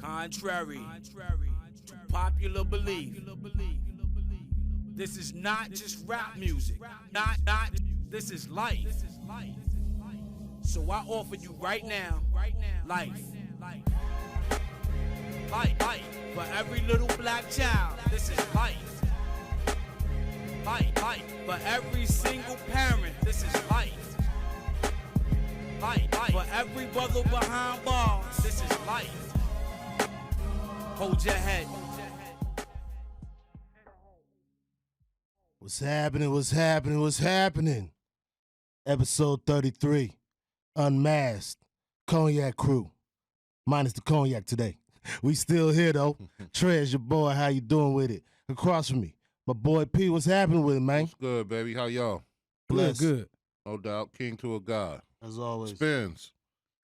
Contrary to popular belief, this is not just rap music. This is life. So I offer you right now, life. Life. For every little black child, this is life. Life. For every single parent, this is life. Life. For every brother behind bars, this is life. Hold your head. What's happening? Episode 33, UnMask'd, Cognac Crew. Minus the cognac today. We still here, though. Trez, your boy, how you doing with it? Across from me, my boy P, what's happening with it, man? What's good, baby? How y'all? Good. No doubt. King to a god. As always. Spins.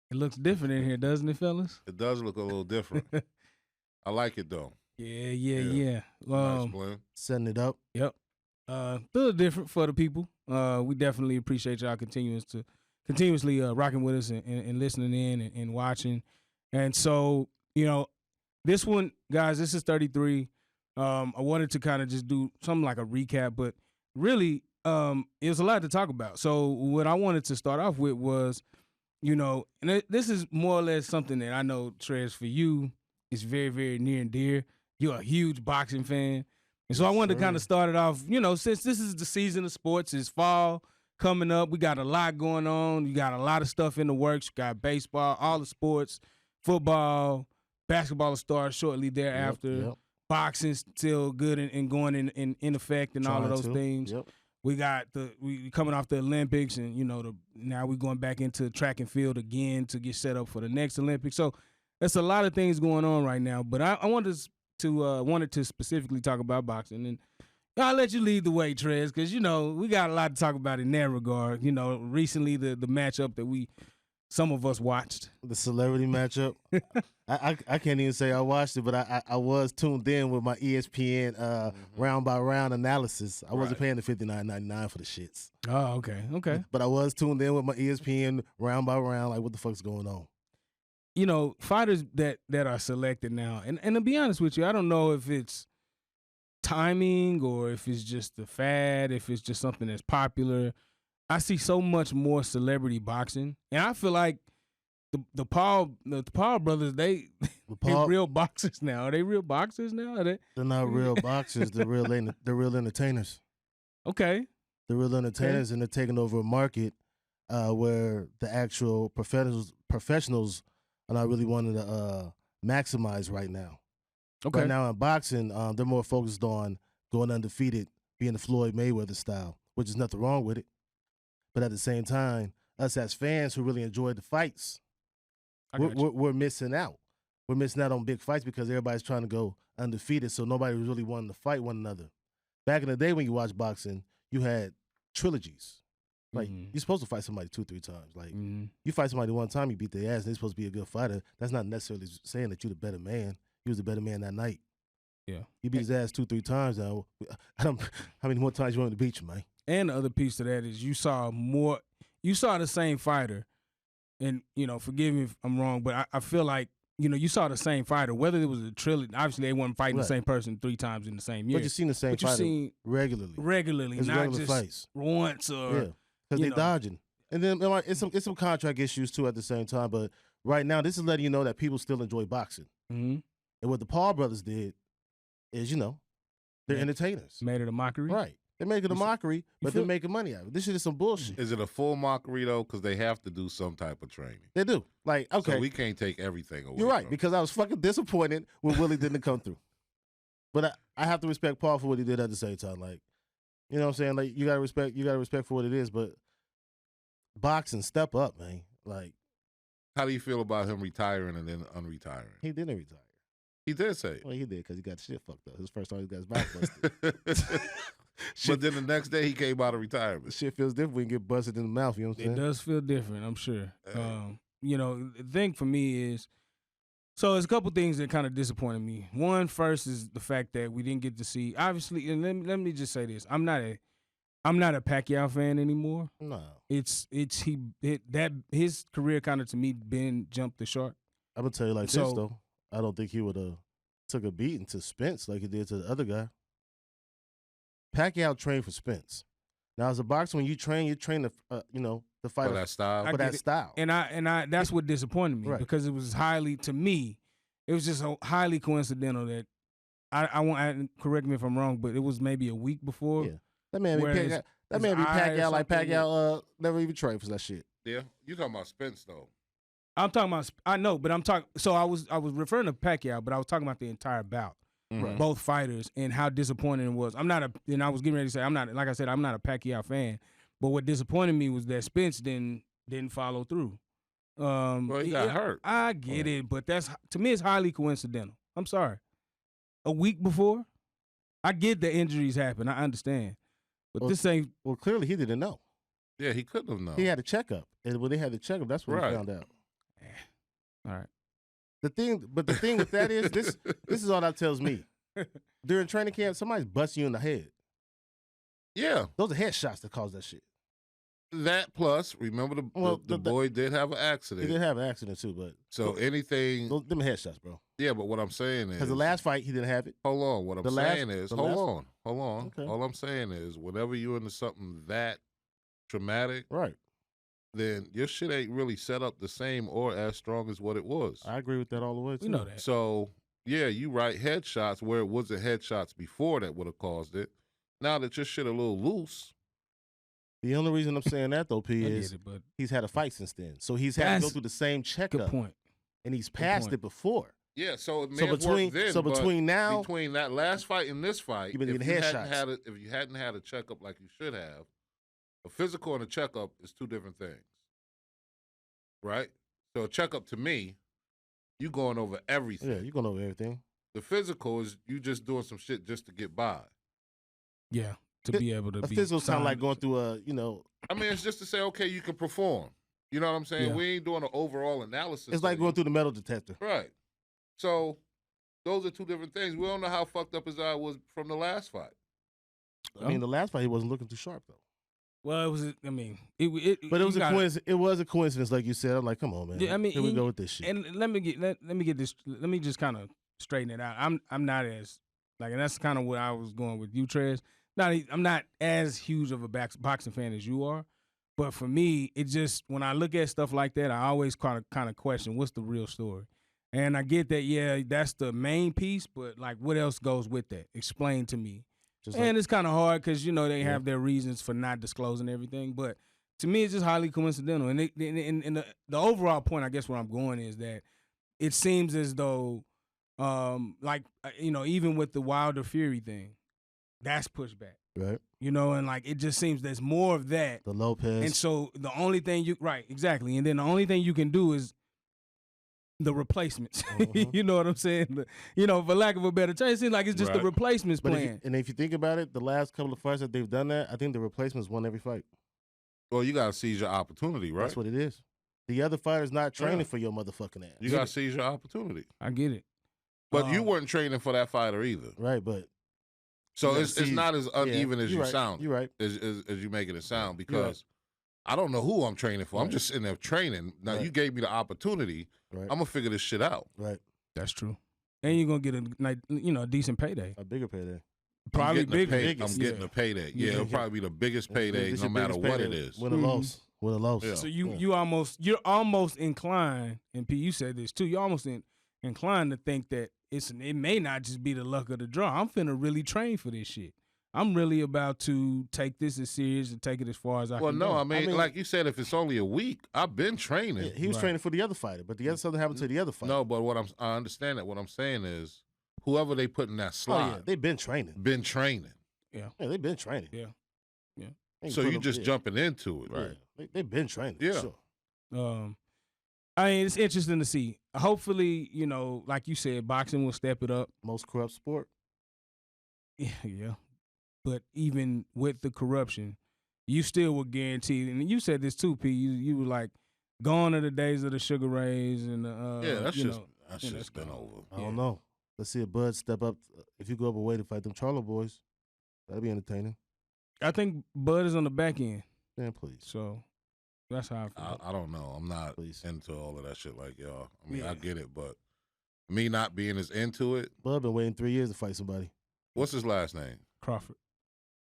It looks different in here, doesn't it, fellas? It does look a little different. I like it, though. Yeah. Nice blend. Setting it up. Yep. A little different for the people. We definitely appreciate y'all continuously rocking with us and listening in and watching. And so, this one, guys, this is 33. I wanted to kind of just do something like a recap, but really, it was a lot to talk about. So what I wanted to start off with was, and this is more or less something that I know, Trez, for you, is very, very near and dear. You're a huge boxing fan. And so I wanted to kind of start it off, since this is the season of sports, it's fall coming up. We got a lot going on. You got a lot of stuff in the works. You got baseball, all the sports, football, basketball will start shortly thereafter. Yep. Boxing still good and going in effect and all of those things. Yep. We got we coming off the Olympics and, now we're going back into track and field again to get set up for the next Olympics. So there's a lot of things going on right now. But I wanted to specifically talk about boxing. And I'll let you lead the way, Trez, because, we got a lot to talk about in that regard. Recently the matchup that some of us watched. The celebrity matchup. I can't even say I watched it, but I was tuned in with my ESPN round by round analysis. I wasn't paying the $59.99 for the shits. Oh, okay. But I was tuned in with my ESPN round by round, like what the fuck's going on. Fighters that are selected now, and to be honest with you, I don't know if it's timing or if it's just the fad, if it's just something that's popular. I see so much more celebrity boxing, and I feel like the Paul brothers, they're real boxers now. Are they real boxers now? They're not real boxers. They're real entertainers. Okay. They're real entertainers, and they're taking over a market where the actual professionals are not really wanting to maximize right now. Okay. Right now in boxing, they're more focused on going undefeated, being the Floyd Mayweather style, which is nothing wrong with it. But at the same time, us as fans who really enjoy the fights, we're missing out. We're missing out on big fights because everybody's trying to go undefeated, so nobody was really wanting to fight one another. Back in the day when you watched boxing, you had trilogies. Like, you're supposed to fight somebody 2-3 times. Like, you fight somebody one time, you beat their ass, and they're supposed to be a good fighter. That's not necessarily saying that you're the better man. He was the better man that night. Yeah. You beat his ass 2-3 times now. How many more times you want him to beat you, man? And the other piece to that is you saw the same fighter, and, forgive me if I'm wrong, but I feel like, you saw the same fighter, whether it was a trilogy. Obviously, they weren't fighting the same person 3 times in the same year. But you've seen the same fighter regularly. Regularly, it's not regular just fights. Once or because they're dodging. And then it's some contract issues, too, at the same time. But right now, this is letting you know that people still enjoy boxing. Mm-hmm. And what the Paul brothers did is, they're entertainers. Made it a mockery? Right. They're making a mockery, but they're making money out of it. This shit is some bullshit. Is it a full mockery, though? Because they have to do some type of training. They do. Like, okay. So we can't take everything away. You're right, because I was fucking disappointed when Willie didn't come through. But I have to respect Paul for what he did at the same time. Like, you know what I'm saying? Like, you gotta respect for what it is, but boxing, step up, man. Like, how do you feel about him retiring and then unretiring? He didn't retire. He did say it. Well, he did because he got shit fucked up. His first time he got his back busted. But then the next day he came out of retirement. Shit feels different when you get busted in the mouth, you know what I'm saying? It does feel different, I'm sure. The thing for me is, so there's a couple things that kind of disappointed me. One, first is the fact that we didn't get to see, obviously, and let me just say this. I'm not a Pacquiao fan anymore. No. His career kind of, to me, jumped the shark. I'm gonna tell you like this though. I don't think he would have took a beating to Spence like he did to the other guy. Pacquiao trained for Spence. Now, as a boxer, when you train to the fight For that style. for that style. And I that's what disappointed me because it was highly, to me, it was just highly coincidental that I won't correct me if I'm wrong, but it was maybe a week before. Yeah, that man be Pacquiao like Pacquiao never even trained for that shit. Yeah, you talking about Spence though. I'm talking about, I know, but I'm talking. So I was referring to Pacquiao, but I was talking about the entire bout, both fighters, and how disappointing it was. And I was getting ready to say, I'm not a Pacquiao fan, but what disappointed me was that Spence didn't follow through. Well, he got hurt. I get it, but to me, it's highly coincidental. I'm sorry. A week before, I get the injuries happen. I understand, but this ain't. Well, clearly he didn't know. Yeah, he couldn't have known. He had a checkup, and when they had the checkup, that's when he found out. All right. The thing with that is this is all that tells me. During training camp, somebody's busting you in the head. Yeah, those are headshots that cause that shit. That plus, remember the boy did have an accident. He did have an accident too, but so anything. Them headshots, bro. Yeah, but what I'm saying is, because the last fight he didn't have it. Hold on, what I'm saying is, hold on. Okay. All I'm saying is, whenever you're into something that traumatic, right, then your shit ain't really set up the same or as strong as what it was. I agree with that all the way too. We know that. So yeah, you right, headshots where it wasn't headshots before that would have caused it. Now that your shit a little loose. The only reason I'm saying that though, P, is he's had a fight since then, so he's had to go through the same checkup. Good point. And he's passed it before. Yeah, so it may have worked then, between that last fight and this fight, if you hadn't had a checkup like you should have, a physical and a checkup is two different things, right? So a checkup to me, you going over everything. Yeah, you going over everything. The physical is you just doing some shit just to get by. Yeah, to be able to be. A physical's kind of like going through a, I mean, it's just to say, okay, you can perform. You know what I'm saying? Yeah. We ain't doing an overall analysis. It's like going through the metal detector. Right. So those are two different things. We don't know how fucked up his eye was from the last fight. I mean, the last fight he wasn't looking too sharp though. But it was a coincidence, like you said. I'm like, come on, man. Yeah, I mean, here we go with this shit. And let me get this. Let me just kind of straighten it out. I'm not as and that's kind of what I was going with you, Trez. I'm not as huge of a boxing fan as you are, but for me, it just when I look at stuff like that, I always kind of question what's the real story. And I get that, yeah, that's the main piece, but like, what else goes with that? Explain to me. It's kind of hard because they have their reasons for not disclosing everything. But to me, it's just highly coincidental. And the overall point, I guess, where I'm going is that it seems as though, even with the Wilder Fury thing, that's pushed back. Right. And like it just seems there's more of that. The Lopez. And so the only thing exactly. And then the only thing you can do is the replacements. You know what I'm saying? For lack of a better term, it seems like it's just the replacements plan. And if you think about it, the last couple of fights that they've done that, I think the replacements won every fight. Well, you got to seize your opportunity, right? That's what it is. The other fighter's not training for your motherfucking ass. You got to seize your opportunity. I get it. But you weren't training for that fighter either. Right, but. So it's not as uneven as you sound. You're right. As you making it sound, because I don't know who I'm training for. I'm just sitting there training. Now, you gave me the opportunity. Right. I'm going to figure this shit out. Right. That's true. And you're going to get a decent payday. A bigger payday. Probably bigger. I'm getting a payday. Yeah, it'll probably be the biggest payday no matter what it is. Win or loss. Win or loss. Yeah. So you're almost inclined, and P, you said this too, you're almost inclined to think that it may not just be the luck of the draw. I'm finna really train for this shit. I'm really about to take this as serious and take it as far as I can. Well, no, go. I mean, like you said, if it's only a week, I've been training. Yeah, he was training for the other fighter, but the other something happened to the other fighter. No, but I understand that. What I'm saying is, whoever they put in that slot, they've been training. Yeah, they've been training. Yeah. So you just jumping into it, right? Yeah. They've been training. Yeah. Sure. I mean, it's interesting to see. Hopefully, like you said, boxing will step it up. Most corrupt sport. Yeah. But even with the corruption, you still were guaranteed. And you said this too, P. You were like, gone are the days of the Sugar Rays and that's just been over. I don't know. Let's see if Bud step up. If you go up a way to fight them Charlo boys, that'll be entertaining. I think Bud is on the back end. Man, please. So that's how I feel. I don't know. I'm not into all of that shit like y'all. I mean, I get it, but Me not being as into it. Bud been waiting 3 years to fight somebody. What's his last name? Crawford.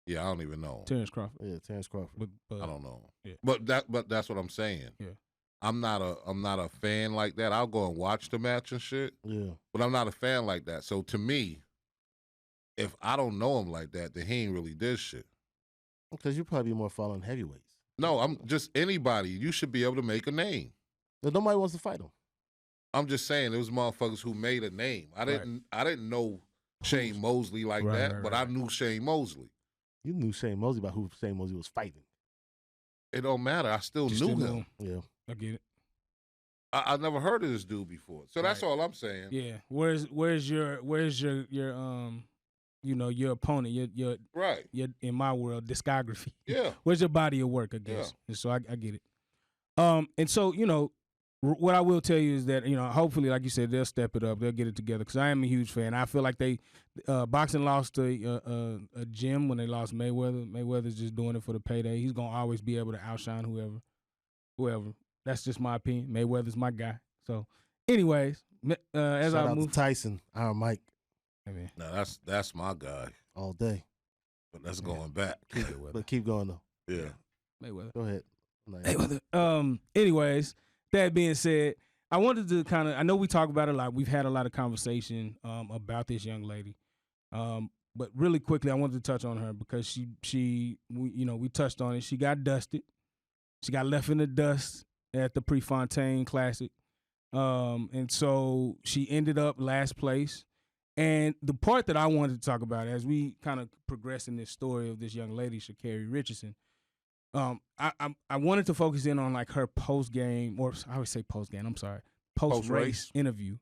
Yeah, I don't even know. Terrence Crawford. Yeah, Terrence Crawford. With Bud. I don't know. Yeah. But that's what I'm saying. Yeah. I'm not a fan like that. I'll go and watch the match and shit. Yeah. But I'm not a fan like that. So to me, if I don't know him like that, then he ain't really did shit. Because you probably be more following heavyweights. No, I'm just anybody. You should be able to make a name. But nobody wants to fight him. I'm just saying there was motherfuckers who made a name. I didn't know Shane Mosley like that, but I knew Shane Mosley. You knew Shane Mosley about who Shane Mosley was fighting. It don't matter. I still knew him. Yeah. I get it. I never heard of this dude before. So that's all I'm saying. Yeah. Where's your your opponent, your right. Your, in my world, discography. Yeah. Where's your body of work, I guess. Yeah. And so I get it. And so, what I will tell you is that, hopefully, like you said, they'll step it up. They'll get it together because I am a huge fan. I feel like boxing lost a gem when they lost Mayweather. Mayweather's just doing it for the payday. He's going to always be able to outshine whoever. That's just my opinion. Mayweather's my guy. So, anyways, as Shout I out move. to Tyson, our Mike. Amen. No, that's my guy. All day. But that's going back. But keep going, though. Yeah. Mayweather. Go ahead. Mayweather. Anyways, that being said, I wanted to I know we talk about it a lot. We've had a lot of conversation about this young lady. But really quickly, I wanted to touch on her because we touched on it. She got dusted. She got left in the dust at the Prefontaine Classic. And so she ended up last place. And the part that I wanted to talk about as we kind of progress in this story of this young lady, Sha'Carri Richardson, I wanted to focus in on like her post-game, or I would say post-game, I'm sorry, post-race interview.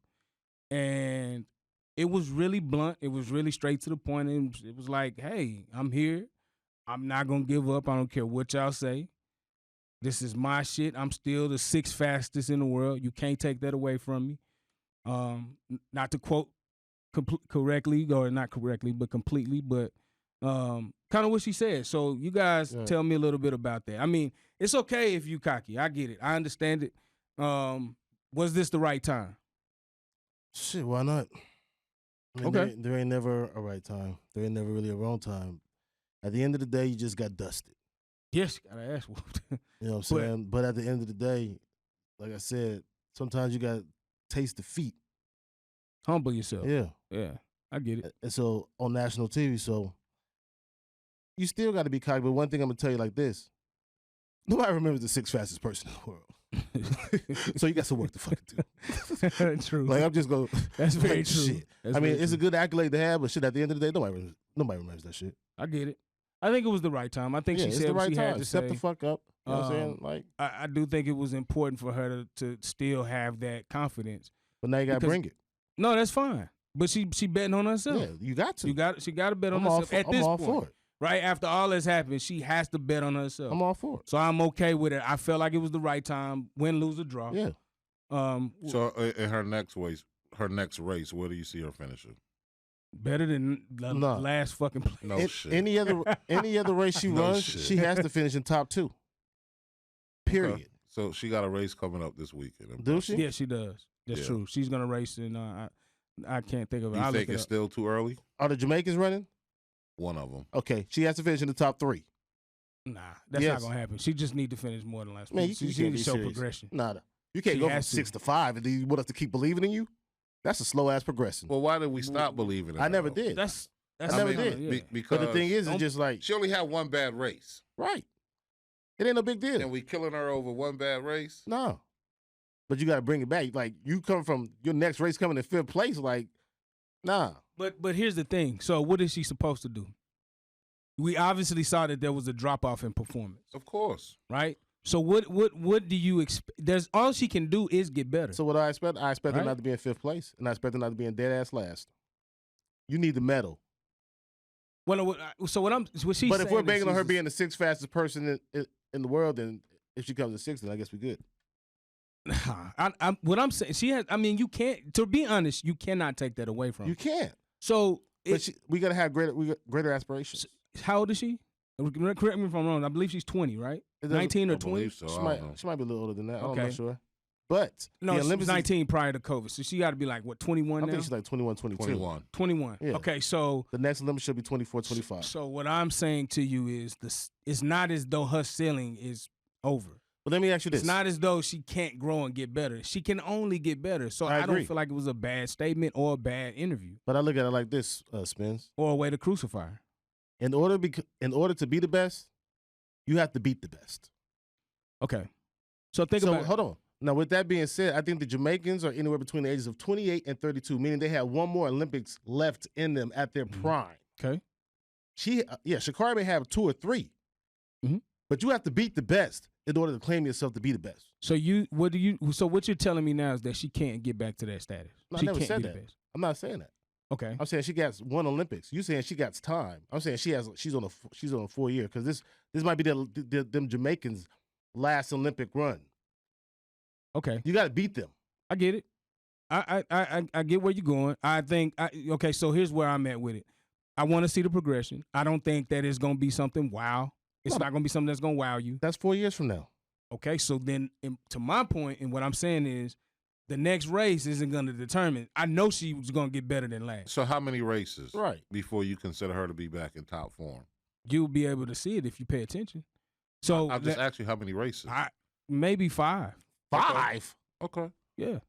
And it was really blunt. It was really straight to the point. And it was like, hey, I'm here. I'm not going to give up. I don't care what y'all say. This is my shit. I'm still the 6th fastest in the world. You can't take that away from me. Not to quote correctly, or not correctly, but completely, but kind of what she said. So you guys tell me a little bit about that. I mean, it's okay if you cocky. I get it. I understand it. Was this the right time? Shit, why not? I mean, okay. There ain't never a right time. There ain't never really a wrong time. At the end of the day, you just got dusted. Yes, got an ass whooped. You know what I'm saying? But at the end of the day, like I said, sometimes you got to taste defeat. Humble yourself. Yeah. Yeah, I get it. And so on national TV, so you still got to be cocky. But one thing I'm going to tell you like this. Nobody remembers the 6th fastest person in the world. So you got some work to fucking do. True. Like I'm just going to. That's very true. Shit. I mean, it's a good accolade to have, but shit, at the end of the day, nobody remembers that shit. I get it. I think it was the right time. I think she said what she had to say. Step the fuck up. You know what I'm saying? Like, I do think it was important for her to still have that confidence. But now you got to bring it. No, that's fine. But she betting on herself. Yeah, you got to. She got to bet on herself at this point. For it. Right after all that's happened, she has to bet on herself. I'm all for it. So I'm okay with it. I felt like it was the right time. Win, lose, or draw. Yeah. So in her next race, where do you see her finishing? Better than the last fucking place. No shit. Any other race she runs, she has to finish in top 2. Period. Okay. So she got a race coming up this weekend. Do she? Yeah, she does. That's true. She's gonna race, and I can't think of it. You think it's still too early? Are the Jamaicans running? One of them. Okay, she has to finish in the top 3. Nah, that's not gonna happen. She just need to finish more than last. Man, she can't need to show serious. progression. Nada. You can't go from 6 to 5, and then you want us to keep believing in you. That's a slow ass progression. Well, why did we stop believing in her? I never did. I never did. Because but the thing is, it's just like she only had one bad race. Right. It ain't no big deal. And we killing her over one bad race? No. But you got to bring it back. Like, you come from your next race coming in 5th place, like, nah. But here's the thing. So what is she supposed to do? We obviously saw that there was a drop-off in performance. Of course. Right? So what do you expect? There's all she can do is get better. So what do I expect? I expect her not to be in 5th place, and I expect her not to be in dead-ass last. You need the medal. Well, so what she's But if we're saying banking on her being the 6th fastest person in the world, then if she comes in 6th, then I guess we're good. What I'm saying, she has. I mean, you can't. To be honest, you cannot take that away from her. You can't. So, we gotta have greater aspirations. How old is she? Correct me if I'm wrong. I believe she's 20, right? 19 or 20. So. She might be a little older than that. Okay. I'm not sure. But No, the she was Olympics 19 prior to COVID, so she got to be like what 21 I now. think she's like 21, 22. 21. 21. Yeah. Okay, so The next Olympics should be 24, 25. So what I'm saying to you is this: it's not as though her ceiling is over. But let me ask you this. It's not as though she can't grow and get better. She can only get better. So I I don't agree. feel like it was a bad statement or a bad interview But I look at it like this, Spence. or a way to crucify her. In order to be the best, you have to beat the best. Okay. So think So about it. hold on. Now, with that being said, I think the Jamaicans are anywhere between the ages of 28 and 32, meaning they have one more Olympics left in them at their prime. Okay. Sha'Carri may have 2 or 3, Mhm. but you have to beat the best in order to claim yourself to be the best. So what you're telling me now is that she can't get back to that status. No, I She never can't said be that. the best. I'm not saying that. Okay. I'm saying she got 1 Olympics. You saying she got time. I'm saying she's on a 4-year because this might be them Jamaicans' last Olympic run. Okay. You got to beat them. I get it. I get where you're going. I think okay, so here's where I'm at with it. I want to see the progression. I don't think that it's gonna be something wow. It's not gonna be something that's gonna wow you. That's 4 years from now. Okay, so then to my point, and what I'm saying is the next race isn't gonna determine. I know she was gonna get better than last. So how many races Right. before you consider her to be back in top form? You'll be able to see it if you pay attention. So I'll just ask you how many races. maybe 5. 5? Okay, Yeah.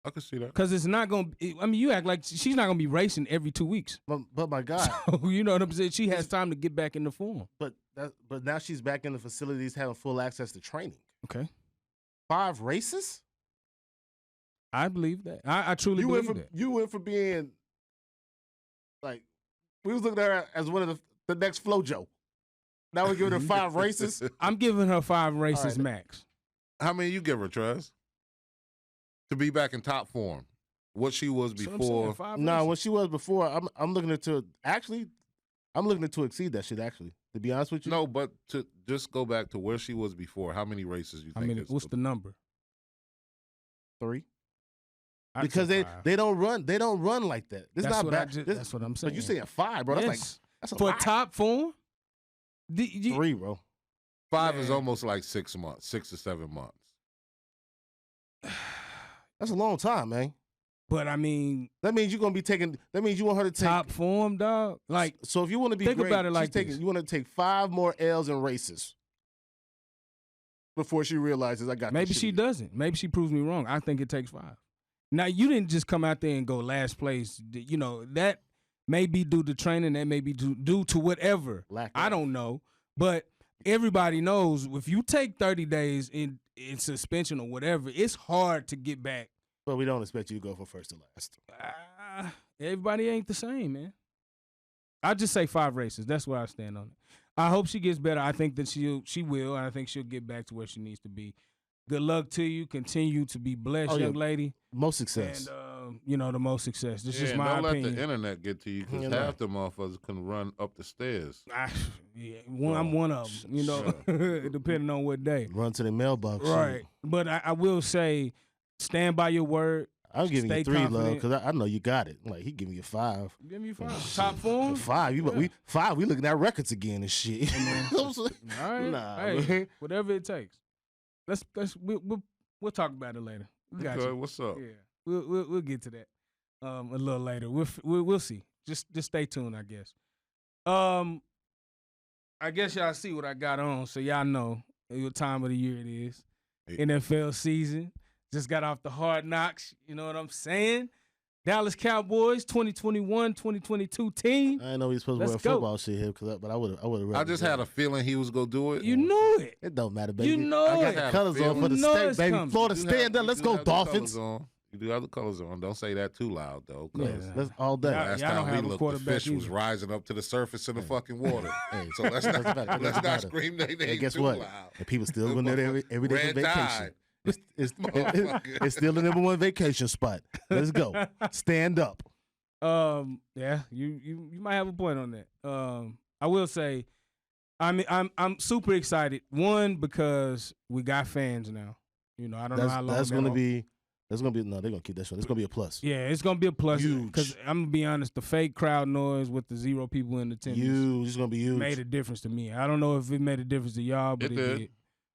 I can see that. Because it's not going to – I mean, you act like she's not going to be racing every 2 weeks. But my God. So, you know what I'm saying? She has time to get back into form. But now she's back in the facilities having full access to training. Okay. 5 races? I believe that. I truly believe that. You went from being like we was looking at her as one of the next FloJo. Now we're giving her 5 races. I'm giving her 5 races right. max. How many you give her, Trez? To be back in top form, what she was So I'm before. saying 5 No, races. what she was before, I'm looking to exceed that shit. Actually, to be honest with you, No, but to just go back to where she was before. How many races you I think? mean, is what's the number? 3. I'd Because say they 5. don't run like that. It's That's not what bad. that's what I'm saying. But you saying 5, bro? That's Yes. that's a For lot. top form? 3, bro. 5 is Man. almost like 6 months, 6 to 7 months. That's a long time, man. But, I mean, That means you're gonna be taking. That means you want her to take top form, dog. Like, So if you want to be think great, about it she's like taking, this. you want to take 5 more L's in races before she realizes I got. maybe this she shit. doesn't. Maybe she proves me wrong. I think it takes 5. Now, you didn't just come out there and go last place. You know, that may be due to training. That may be due to whatever. Lack I of. don't know. But everybody knows if you take 30 days in suspension or whatever, it's hard to get back. But we don't expect you to go from first to last. Everybody ain't the same, man. I just say 5 races. That's where I stand on it. I hope she gets better. I think that she will, and I think she'll get back to where she needs to be. Good luck to you. Continue to be blessed, Oh, yeah. young lady. Most success. And, the most success. This is and my don't opinion. let the internet get to you because Yeah, half the motherfuckers can run up the stairs. I'm one of them, depending on what day. Run to the mailbox. Right. shit. But I will say, stand by your word. I'm giving Stay you 3, love, confident. because I know you got it. Like he giving you 5. Give me 5. Top form? 5. We 5. We looking at records again and shit. All right. Nah, Hey, man. whatever it takes. We'll talk about it later. We got Okay, you. what's up? Yeah, we'll get to that a little later. We'll see. Just stay tuned, I guess. I guess y'all see what I got on, so y'all know what time of the year it is. Hey. NFL season. Just got off the Hard Knocks. You know what I'm saying? Dallas Cowboys 2021-2022 team. I didn't know we were supposed to Let's wear go. football shit here, but I would have. I just had a feeling he was gonna do it. You knew it. It don't matter, baby. You know I got it. the Had a colors on feeling. for the You know state, it's baby. coming. Florida, You do have- stand up. you Let's do go, have the colors Dolphins. on. You do have the colors on. Don't say that too loud, though. 'cause Yeah. That's all day. Y'all- Last y'all don't time have we a looked, the quarterback fish was either. rising up to the surface in the fucking water. Hey, So let's doesn't not matter. It let's doesn't not matter. scream they Hey, ain't guess too what? loud. And people still going there every day Red for vacation. tide. It's still the number 1 vacation spot. Let's go. Stand up. Yeah, you might have a point on that. I will say, I'm super excited. One, because we got fans now. You know, I don't know how long That's that'll- gonna be. No, they're gonna keep that shit. It's gonna be a plus. Yeah, it's gonna be a plus. Huge. Because I'm gonna be honest, the fake crowd noise with the 0 people in attendance Huge. It's gonna be huge. made a difference to me. I don't know if it made a difference to y'all, but It it did. did.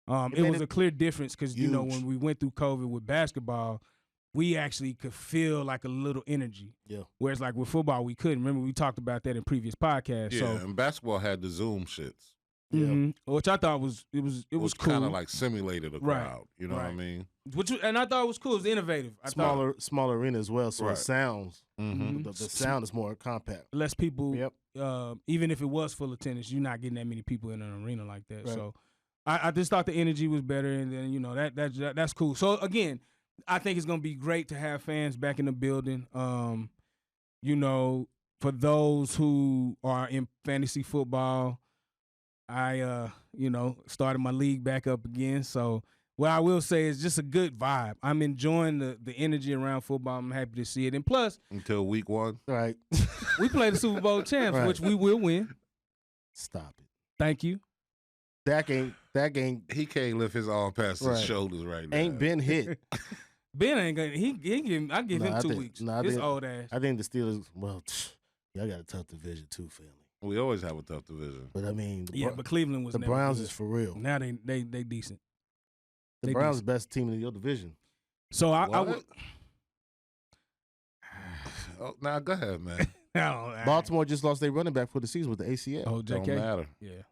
It was a clear difference because, you know, huge. when we went through COVID with basketball, we actually could feel like a little energy. Yeah. Whereas like with football, we couldn't. Remember, we talked about that in previous podcasts. Yeah, So, and basketball had the Zoom shits. which I thought was cool. Kind of like simulated a crowd. You know what I mean? And I thought it was cool. It was innovative. Smaller arena as well, so it sounds. Mm-hmm. The sound is more compact. Less people. Yep. Even if it was full of tennis, you're not getting that many people in an arena like that. Right. So I just thought the energy was better, and then, you know, that's cool. So again, I think it's gonna be great to have fans back in the building. You know, for those who are in fantasy football, I you know, started my league back up again. So what I will say is just a good vibe. I'm enjoying the energy around football. I'm happy to see it. And plus, Until week 1. Right. we play the Super Bowl champs, Right. which we will win. Stop it. Thank you. That ain't He can't lift his arm past his Right. shoulders right now. ain't been hit. Ben ain't gonna. I give him 2 weeks. His old ass. I think the Steelers. Well, y'all got a tough division too, family. We always have a tough division. But I mean, But Cleveland was the never Browns good. is for real. Now they decent. The they Browns decent. best team in your division. So I What? would. Oh, now go ahead, man. Baltimore just lost their running back for the season with the ACL. Oh, Don't JK. matter. Yeah,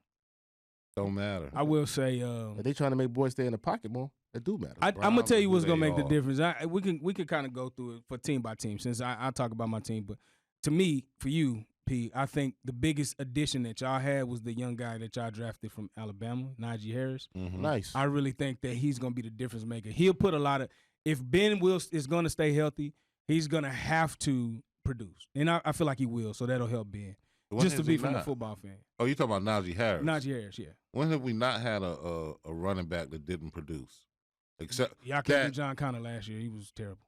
Don't matter. I will say. But they trying to make boys stay in the pocket more. That do matter. I'm gonna tell you Browns, what's gonna they make the are. difference. We can kind of go through it for team by team since I talk about my team. But to me, for you, P, I think the biggest addition that y'all had was the young guy that y'all drafted from Alabama, Najee Harris. Mhm. Nice. I really think that he's gonna be the difference maker. He'll put a lot of. If Ben Wills is gonna stay healthy, he's gonna have to produce, and I feel like he will. So that'll help Ben. When Just to has be he from a not? football fan. Oh, you talking about Najee Harris? Najee Harris, yeah. When have we not had a running back that didn't produce? Except Y'all that- kept John Connor last year. He was terrible.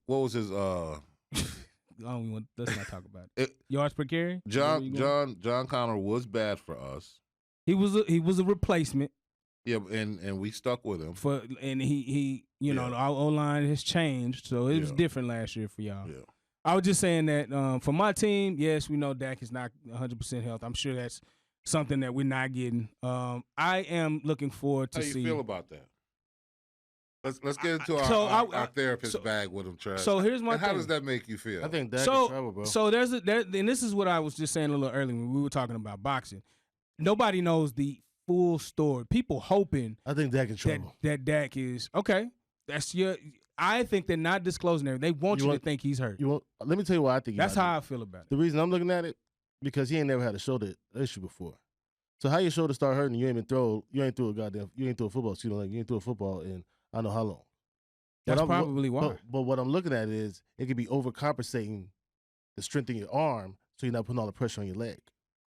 what was his Let's not talk about it. it- Yards per carry. Is that where you going? John Connor was bad for us. He was a replacement Yeah, and we stuck with him. and he you know, our O line has changed, so it was Yeah. different last year for y'all. Yeah. I was just saying that for my team, yes, we know Dak is not 100% health. I'm sure that's something that we're not getting. I am looking forward to How you see. feel about that? Let's get into So our therapist so- bag with him, Trash. So here's my And how thing. does that make you feel? I think Dak So- in trouble, bro. So and this is what I was just saying a little earlier when we were talking about boxing. Nobody knows the full story. People hoping I think Dak in trouble. that Dak is okay. That's your. I think they're not disclosing everything. They want You you want- to think he's hurt. Let me tell you why I think. That's how I feel about it. The reason I'm looking at it because he ain't never had a shoulder issue before. So how your shoulder start hurting? You ain't through a football. You ain't through a football in I don't know how long. That's But probably why. But what I'm looking at is it could be overcompensating the strength in your arm, so you're not putting all the pressure on your leg.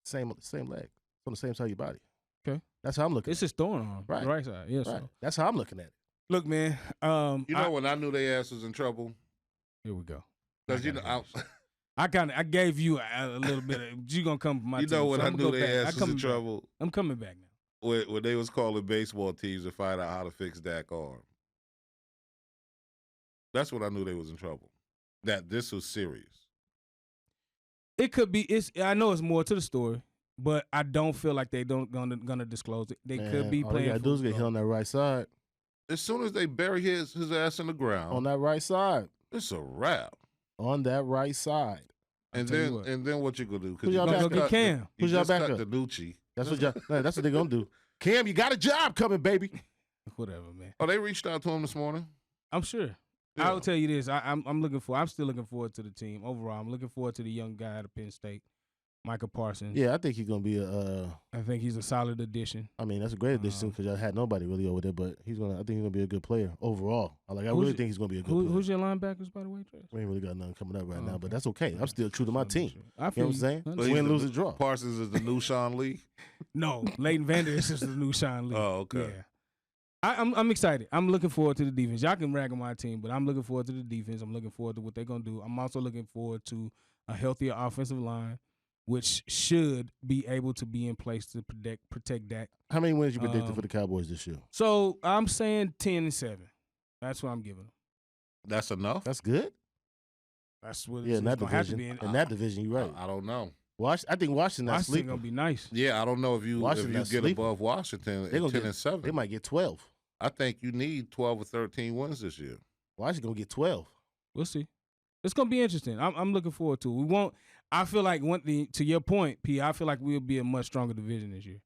Same leg. It's on the same side of your body. Okay. That's how I'm looking. It's at his throwing arm, Right. the right side. Yeah. it. Right. So That's how I'm looking at it. look, man. when I knew their ass was in trouble, Here we go. because I gave you a little bit of. You gonna come from my you team. know when so I I'ma knew go their back. ass was in trouble, I'm coming back now. when they was calling baseball teams to find out how to fix Dak arm. That's when I knew they was in trouble. That this was serious. It could be. I know it's more to the story, but I don't feel like they gonna disclose it. They could be all playing. you gotta do is full get hit scope. on that right side. As soon as they bury his ass in the ground, On that right side. it's a wrap. On that right side. And tell you then what you gonna do? Who y'all Gonna go back get up? Cam. You Who's y'all just back cut up? the Nucci. That's what they gonna do. Cam, you got a job coming, baby. Whatever, man. Oh, they reached out to him this morning. I'm sure. Yeah. I will tell you this. I'm still looking forward to the team overall. I'm looking forward to the young guy out of Penn State, Michael Parsons. Yeah, I think he's gonna be I think he's a solid addition. I mean, that's a great addition because y'all had nobody really over there, but I think he's gonna be a good player overall. I really think he's gonna be a good player. Who's your linebackers, by the way, Trace? We ain't really got nothing coming up right now, Okay. but that's okay. I'm still true to my team. I You feel know what I'm saying? Understand. But he's Win, the lose, new- or draw. Parsons is the new Sean Lee. No, Leighton Vander is just the new Sean Lee. Oh, okay. Yeah. I'm excited. I'm looking forward to the defense. Y'all can rag on my team, but I'm looking forward to the defense. I'm looking forward to what they're gonna do. I'm also looking forward to a healthier offensive line, which should be able to be in place to protect Dak. How many wins you predicted for the Cowboys this year? So I'm saying 10-7. That's what I'm giving them. That's enough. That's good. That's what Yeah, it's in that gonna have to division. be. In that division, you're right. I don't know. I think Washington not Washington sleeping. gonna be nice. Yeah, I don't know if you Washington not get sleeping. above Washington They at gonna 10 get- and 7. They might get 12. I think you need 12 or 13 wins this year. Washington gonna get 12. We'll see. It's gonna be interesting. I'm looking forward to it. We won't. I feel like to your point, P. I feel like we'll be a much stronger division this year.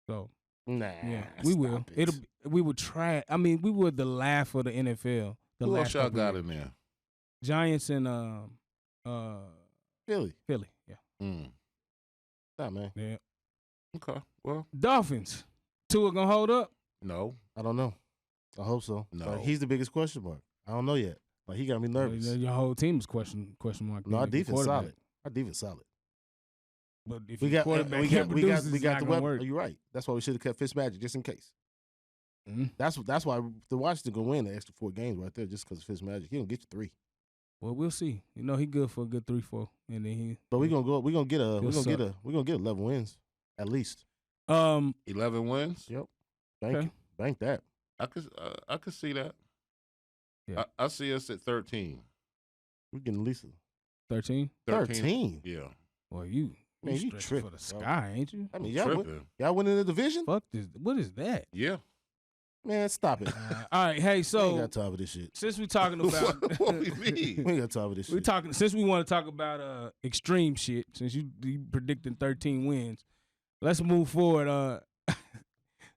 So Nah, yeah, we will. It. We would try. I mean, we were the laugh of the NFL. The Who last else y'all couple got years. in there? Giants and Philly. Philly. Yeah. Nah, man. Yeah. Okay. Well, Dolphins. Tua gonna hold up? no. I don't know. I hope so. No. Like, he's the biggest question mark. I don't know yet. Like, he got me nervous. Your whole team's question mark. No, our then, if defense your quarterback. solid. Our defense solid. But if We your got quarterback we can't got produce, we it's got not the gonna weapon. work. Oh, you're right. That's why we should have kept Fitzmagic just in case. Mhm. That's why the Washington gonna win the extra 4 games right there just because of Fitzmagic. He gonna get you 3. Well, we'll see. You know, he good for a good 3-4, and then he. But we're gonna get 11 wins at least. 11 wins? Yep. Okay. Bank that. I could see that. Yeah. I see us at 13. We getting at least 13. 13. Yeah. Well, you Man, you stretching tripping, for the bro. sky, ain't you? I mean, Tripping. y'all winning the division? Fuck this. What is that? Yeah. Man, stop it. All right, hey, We so ain't got time for this shit. since we talking about What do you mean? We ain't got time for this shit. we talking since we want to talk about extreme shit, since you predicting 13 wins, let's move forward.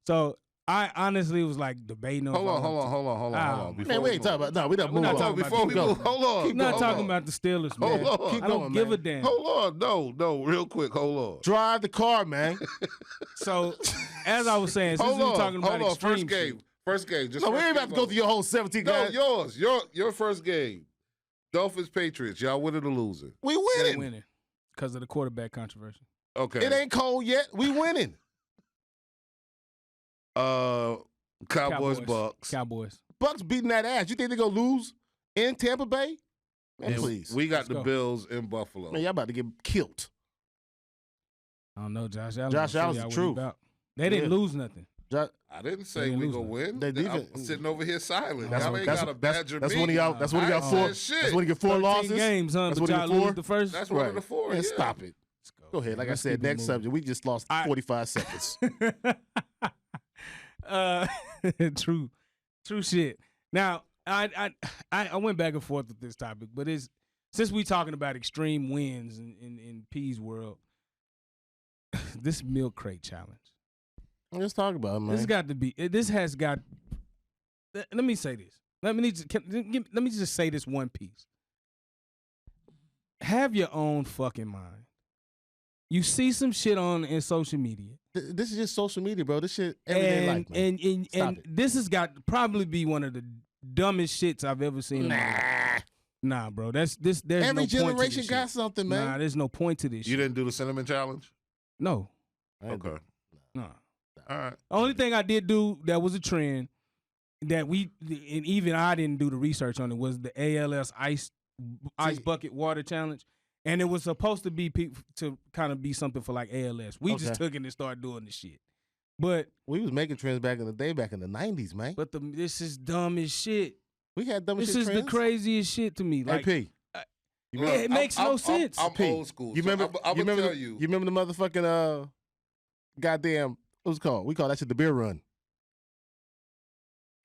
So I honestly was like debating. Hold on. Man, we ain't talking about. No, we don't We're move not on. talking about Before we Keep move, going. hold on. I'm not hold talking on. about the Steelers, man. Hold on. Keep I don't going, give man. a damn. Hold on. No, real quick. Hold on. Drive the car, man. So as I was saying, since Hold we were on. talking about Hold on. extreme First game. Just No, we first ain't about game to go through your whole 17 No, guys. yours. Your first game. Dolphins, Patriots. Y'all winning or losing? We shit, winning. winning because of the quarterback controversy. Okay. It ain't cold yet. We winning. Cowboys, Bucks. Cowboys. Bucks beating that ass. You think they gonna lose in Tampa Bay? Man, And please. We got Let's the go. Bills in Buffalo. Man, y'all about to get killed. I don't know, Josh Allen. Josh I'll show Allen's y'all the what he truth. about. They didn't Yeah. lose nothing. I didn't say didn't we lose gonna win. They I'm defense- sitting over here silent. That's Y'all what- ain't that's- got to that's- badger that's me. one of y'all. That's one of y'all I four. said shit. That's when you get 4 13 losses. games, huh? That's But what he y'all get 4? lose the first. That's one of the 4. Man, yeah. stop it. Go ahead. Like I Let's said, keep it next moving. subject. We just lost I- 45 seconds. True shit. Now, I went back and forth with this topic, but since we talking about extreme wins in P's world, this milk crate challenge. Let's talk about it, man. This got to be. This has got. Let me say this. Let me just say this one piece. Have your own fucking mind. You see some shit in social media. This is just social media, bro. This shit everyday life, man. And this has got to probably be one of the dumbest shits I've ever seen. In my life. Nah, bro. There's Every no point to generation this got shit. something, man. Nah, there's no point to this You shit. didn't do the cinnamon challenge? No. Okay. Nah. All right. Only thing I did do that was a trend that and even I didn't do the research on it was the ALS ice bucket water challenge. And it was supposed to be to kind of be something for like ALS. We just took it and started doing the shit. But We was making trends back in the day, back in the 90s, man. but this is dumb as shit. We had dumb This shit is trends. the craziest shit to me. Like P. it makes no sense. I'm P, old school. You remember? I'm you going remember? to tell you. You remember the motherfucking goddamn what's it called? We call that shit the beer run.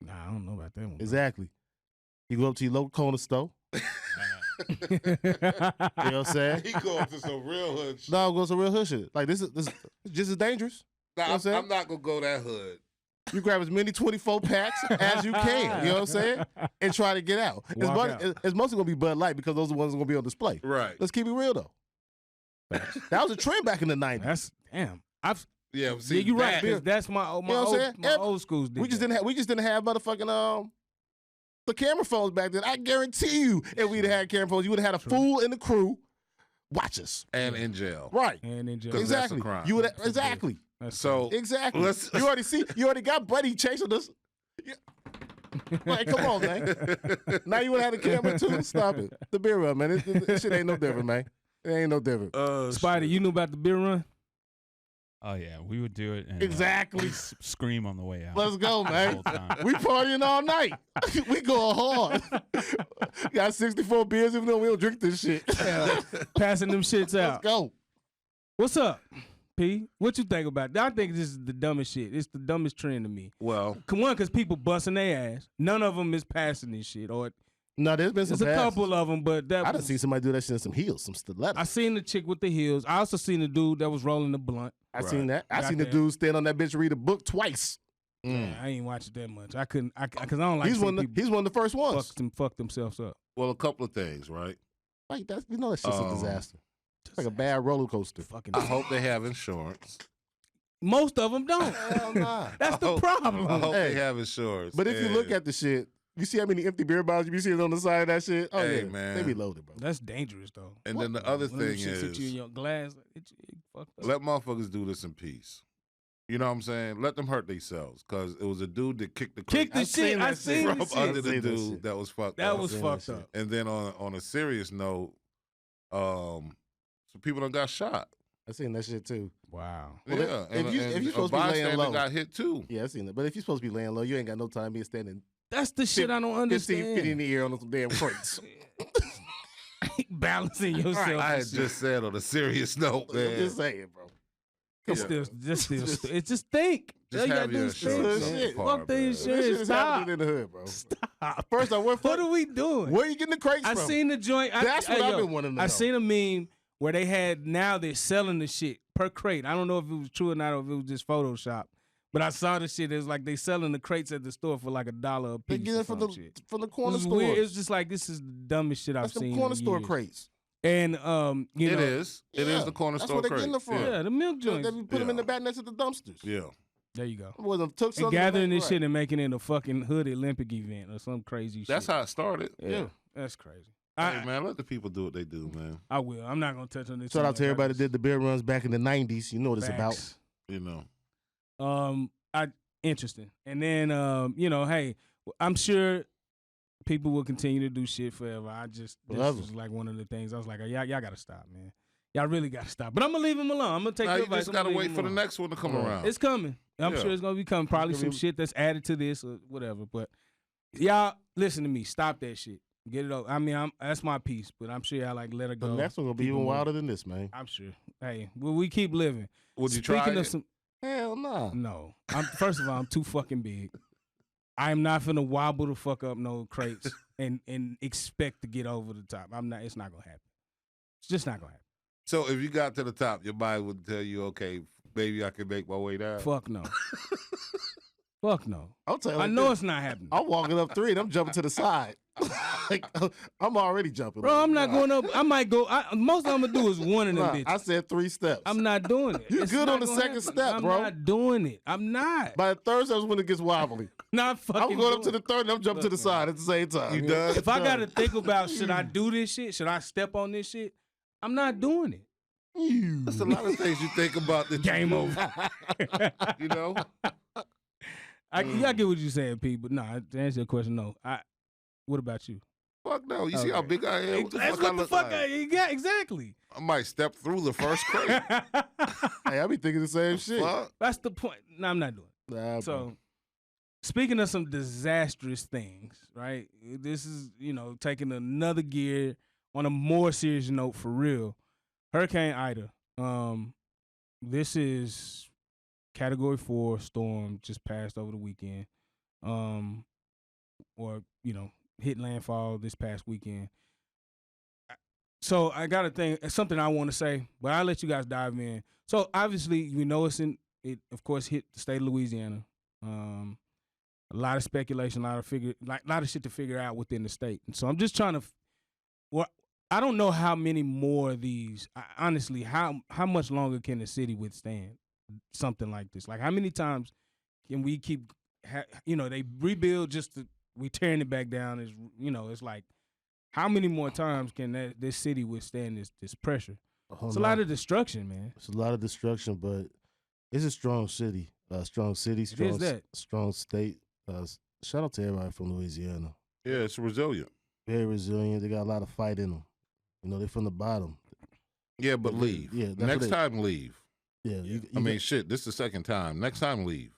Nah, I don't know about that one. Exactly. You go up to your local corner store. You know what I'm saying? He going to some real hood shit. No, go some real hood shit. Like this is just as dangerous. Nah, You know what I'm saying? I'm not going to go that hood. You grab as many 24 packs as you can. You know what I'm saying? And try to get out. Walk out. It's mostly gonna be Bud Light because those are the ones that are gonna be on display. Right. Let's keep it real though. That was a trend back in the 90s. That's damn. Yeah, see, Yeah, you're right. that- 'Cause that's my You know what I'm saying? old schools. Did We just that. didn't have motherfucking the camera phones back then. I guarantee you, if we'd have had camera phones, you would have had a fool in the crew watch us. and in jail. Right. And in jail. 'Cause that's a Exactly. crime. You would exactly. That's So Exactly. Let's- You already got Buddy chasing us. Like, come on, man. Now you would have had a camera too. Stop it. The beer run, man. This shit ain't no different, man. It ain't no different. Spider, you knew about the beer run? Oh yeah, we would do it and Exactly. scream on the way out. Let's go, the man. whole time. We partying all night. We going hard. Got 64 beers, even though we don't drink this shit. Passing them shits Let's out. go. What's up, P? What you think about that? I think this is the dumbest shit. It's the dumbest trend to me. Well, One, because people busting their ass. None of them is passing this shit. Or No, there's been some there's a passes. couple of them, but that I done seen somebody do that shit in some heels, some stilettos. I seen the chick with the heels. I also seen the dude that was rolling the blunt. I seen that. I Got seen the that. dude stand on that bitch and read a book twice. Yeah, I ain't watched it that much. I couldn't, because I don't like He's seeing one of people the first ones. fuck themselves up. well, a couple of things, right? Like that, you know, that shit's a disaster. It's like a bad roller coaster. Fucking. I hope they have insurance. Most of them don't. Hell nah. That's the problem. I hope Hey. they have insurance. But if you look at the shit, you see how many empty beer bottles you be seeing on the side of that shit? Oh Hey, yeah, man. they be loaded, bro. That's dangerous though. and then the other One of them thing shits hit you in is, your glass. It fucked up. let motherfuckers do this in peace. You know what I'm saying? Let them hurt themselves, because it was a dude that kicked the Kick the crate shit. I seen from the shit. under the Seen that dude shit. that was fucked That up. was seen fucked that up. And then on a serious note, some people done got shot. I seen that shit too. Wow. Well, Yeah, if you and supposed a to be laying bystander low, got hit too. yeah, I seen it. But if you're supposed to be laying low, you ain't got no time being standing That's the shit I don't 15 understand. feet in the air on some damn crates. Balancing yourself. I and had shit. just said on a serious note, I'm man. just saying, bro. It's still, it's just think. Just All you have gotta do your is think. insurance on shit. the Fuck the man. This shit insurance. is Stop. happening in the hood, bro. Stop. First off, What are we doing? where you getting the crates I from? seen the joint. That's what I've yo, been wanting to I know. seen a meme where they had, now they're selling the shit per crate. I don't know if it was true or not, or if it was just Photoshop. But I saw the shit. It was like they selling the crates at the store for like $1 a piece. They get or it from some the shit. from the It corner was store. weird. It was just like, this is the dumbest shit That's I've seen. the corner in store years. crates. And you It know, is. It is the corner that's store where they crate. getting it from. yeah, the milk So joints. they put them in Yeah. the back next to the dumpsters. Yeah. There you go. Well, took And something gathering back, this right. shit and making it a fucking hood Olympic event or some crazy That's shit. how it started. Yeah, that's crazy. Hey, man, let the people do what they do, man. I will. I'm not gonna touch on this. Shout too out to much. everybody I that did the beer runs back in the 90s. You know what it's about. Facts. You know. Interesting. And then you know, hey, I'm sure people will continue to do shit forever. This Forever. was like one of the things I was like, y'all gotta stop, man. Y'all really gotta stop. But I'm gonna leave him alone. I'm gonna take Now your you advice. just I'm gotta gonna wait leave for him the alone. next one to come Right. around. It's coming. I'm Yeah. sure it's gonna be coming. Probably It's some gonna be- shit that's added to this or whatever. But y'all listen to me. Stop that shit. Get it over. I mean, that's my piece, but I'm sure y'all like let it The go. next one gonna be Keep it even moving. wilder than this, man. I'm sure. Hey, well, we keep living. Would you Speaking try of it? some, Hell nah. no. First of all, I'm too fucking big. I am not finna wobble the fuck up no crates and expect to get over the top. I'm not. It's not gonna happen. It's just not gonna happen. So if you got to the top, your mind would tell you, okay, maybe I can make my way down. Fuck no. Fuck no. I'll tell you I like know this. it's not happening. I'm walking up 3 and I'm jumping to the side. Like, I'm already jumping. Bro, I'm not going up. I might go. Most I'm gonna do is one of them Nah, bitches. I said 3 steps. I'm not doing it. You It's good not on the gonna second happen. step, bro. I'm not doing it. I'm not. By the third step is when it gets wobbly. Not fucking. I'm going up doing to the third and I'm jumping to the side at the same time. You done? If I gotta think about should I do this shit, should I step on this shit, I'm not doing it. That's a lot of things you think about. That Game you over. You know? I get what you're saying, P, but nah, to answer your question, no. What about you? Fuck no. You see how Okay. big I am? What the That's fuck I what the look fuck like? you got exactly. I might step through the first crate. Hey, I be thinking the same shit. Fuck. That's the point. No, I'm not doing it. Nah, bro. So, speaking of some disastrous things, right? This is, taking another gear on a more serious note for real. Hurricane Ida. This is Category 4 storm, just passed over the weekend. Or, hit landfall this past weekend. So I got a thing, it's something I want to say, but I'll let you guys dive in. So obviously, it of course hit the state of Louisiana. A lot of speculation, a lot of shit to figure out within the state. And so I'm just trying to, I don't know how many more of these. Honestly, how much longer can the city withstand something like this? Like, how many times can we keep? They rebuild just to we tearing it back down. It's like, how many more times can this city withstand this pressure? It's a lot of destruction, man. It's a lot of destruction, but it's a strong city. Strong city, strong state. Shout out to everybody from Louisiana. Yeah, it's resilient. Very resilient. They got a lot of fight in them. They're from the bottom. Yeah, but leave. Yeah, that's Next what time, leave. Yeah. I mean, shit, this is the second time. Next time, leave.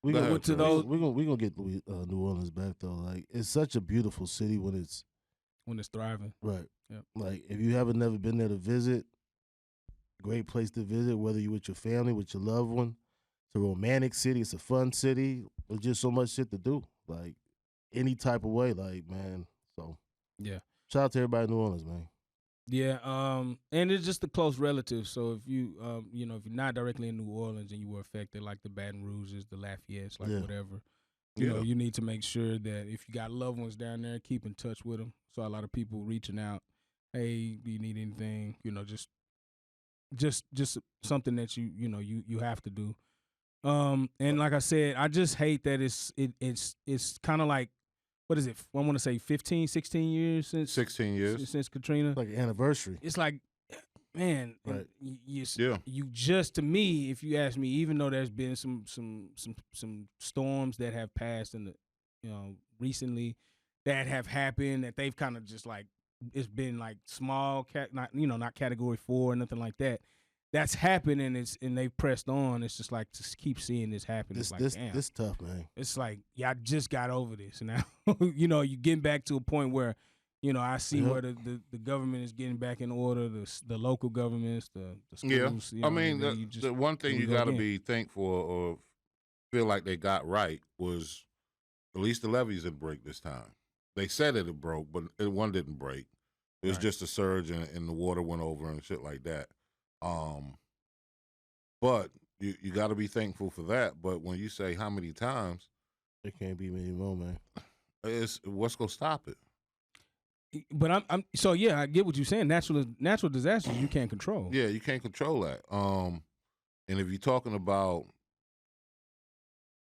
We're Go gonna, ahead, Chris. we gonna get New Orleans back though. Like, it's such a beautiful city when it's Thriving. right. Yep. Like, if you haven't never been there to visit, Great place to visit, whether you with your family, with your loved one. It's a romantic city. It's a fun city. There's just so much shit to do. Like, any type of way, like, man. So, yeah. Shout out to everybody in New Orleans, man. Yeah, and it's just a close relative. So if you, if you're not directly in New Orleans and you were affected, like the Baton Rouges, the Lafayettes, like whatever, you know, you need to make sure that if you got loved ones down there, keep in touch with them. So a lot of people reaching out, hey, do you need anything? You know, just something that you have to do. And like I said, I just hate that it's kind of like, what is it? I want to say 15, 16 years since 16 years since Katrina. Like an anniversary. It's like, man, right. You just, to me, if you ask me, even though there's been some storms that have passed in the recently that have happened, that they've kind of just like, it's been like small not category 4 or nothing like that. That's happened, and they've pressed on. It's just like, to keep seeing this happen. It's like, damn, this tough, man. It's like, I just got over this, and now you getting back to a point where, I see where the government is getting back in order, the local governments, the schools. Yeah, I mean, the one thing you got to be thankful or feel like they got right was at least the levees didn't break this time. They said it broke, but one didn't break. It was just a surge, and the water went over and shit like that. But you got to be thankful for that. But when you say how many times, it can't be many more, man. What's gonna stop it? But I'm so I get what you're saying. Natural disasters you can't control. Yeah, you can't control that. And if you're talking about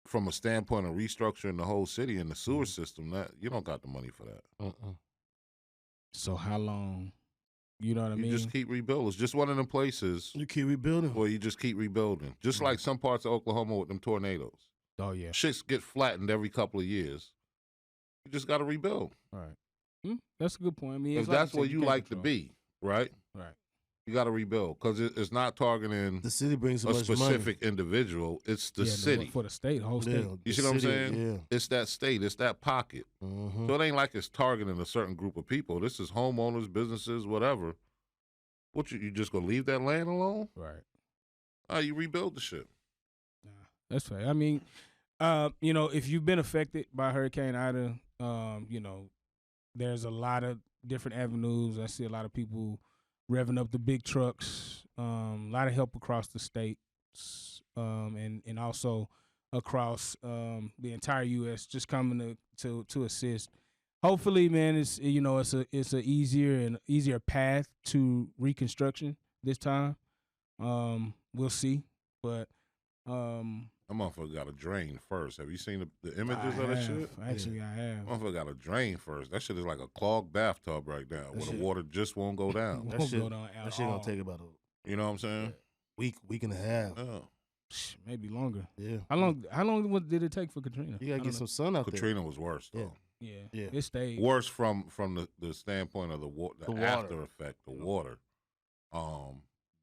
from a standpoint of restructuring the whole city and the sewer system, that you don't got the money for that. So how long? You know what I mean? You just keep rebuilding. It's just one of them places. You keep rebuilding. Well, you just keep rebuilding. Just like some parts of Oklahoma with them tornadoes. Oh, yeah. Shits get flattened every couple of years. You just got to rebuild. All right. That's a good point. I mean, if that's where you like to be, right? Right. You got to rebuild because it's not targeting the city brings so a much specific money. Individual. It's the city. For the state, the whole state. You see what I'm saying? Yeah. It's that state. It's that pocket. So it ain't like it's targeting a certain group of people. This is homeowners, businesses, whatever. What, you just going to leave that land alone? Right. You rebuild the shit. Nah, that's fair. I mean, if you've been affected by Hurricane Ida, there's a lot of different avenues. I see a lot of people revving up the big trucks, a lot of help across the states, and also across the entire U.S. just coming to assist. Hopefully, man, it's a easier path to reconstruction this time. We'll see, but that motherfucker got a drain first. Have you seen the images of that shit? Actually, I have. Motherfucker got a drain first. That shit is like a clogged bathtub right now, where the water just won't go down. That shit gonna take about you know what I'm saying? Week and a half. Maybe longer. Yeah. How long did it take for Katrina? You gotta get some sun out there. Katrina was worse though. Yeah. It stayed worse from the standpoint of the after effect, the water.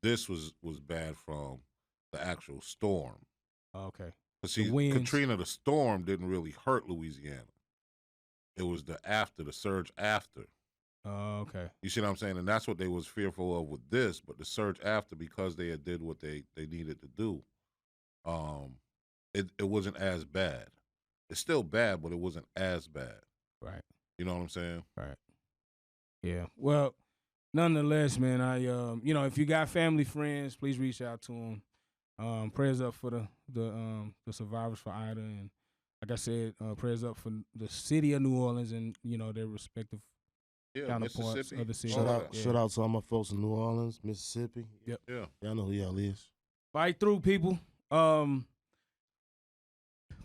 This was bad from the actual storm. Okay. See, Katrina, the storm didn't really hurt Louisiana. It was the surge after. Okay. You see what I'm saying? And that's what they was fearful of with this, but the surge after, because they had did what they needed to do, it wasn't as bad. It's still bad, but it wasn't as bad. Right. You know what I'm saying? Right. Yeah. Well, nonetheless, man, if you got family, friends, please reach out to them. Prayers up for the survivors for Ida, and like I said, prayers up for the city of New Orleans and their respective counterparts of the city. Shout out to all my folks in New Orleans, Mississippi. Yep. Yeah. Y'all know who y'all is. Fight through, people.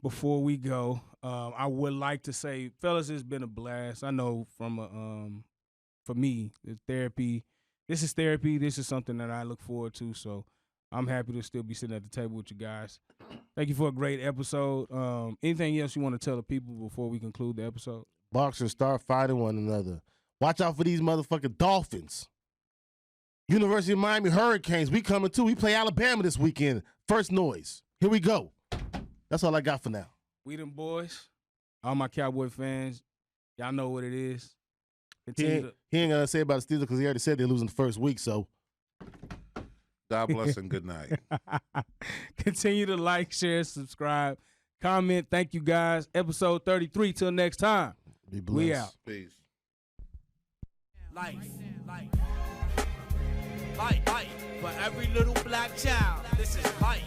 Before we go, I would like to say, fellas, it's been a blast. I know for me, therapy. This is therapy. This is something that I look forward to. So I'm happy to still be sitting at the table with you guys. Thank you for a great episode. Anything else you want to tell the people before we conclude the episode? Boxers start fighting one another. Watch out for these motherfucking Dolphins. University of Miami Hurricanes, we coming too. We play Alabama this weekend. First noise. Here we go. That's all I got for now. We them boys. All my Cowboy fans, y'all know what it is. He ain't gonna say about the Steelers because he already said they're losing the first week, so. God bless and good night. Continue to like, share, subscribe, comment. Thank you, guys. Episode 33. Till next time. Be blessed. We out. Peace. Life. For every little black child, this is life.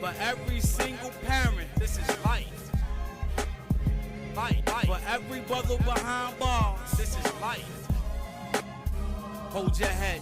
For every single parent, this is life. For every brother behind bars, this is life. Hold your head.